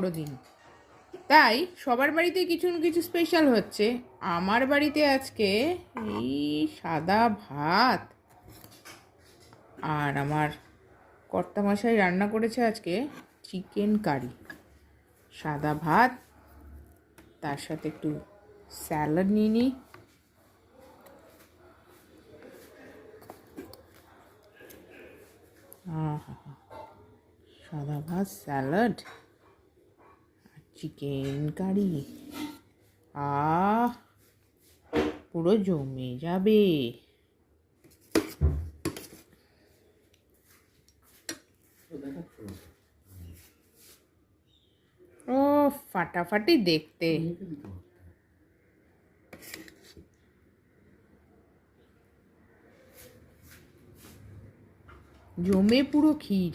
বড়দিন, তাই সবার বাড়িতে কিছু না কিছু স্পেশাল হচ্ছে। আমার বাড়িতে আজকে এই সাদা ভাত, আর আমার কর্তামশাই রান্না করেছে আজকে চিকেন কারি। সাদা ভাত, তার সাথে একটু স্যালাড নিয়ে নিই। সাদা ভাত, স্যালাড আর চিকেন কারি, পুরো জমে যাবে। ও ফাটাফাটি দেখতে। জমে পুরো ক্ষীর।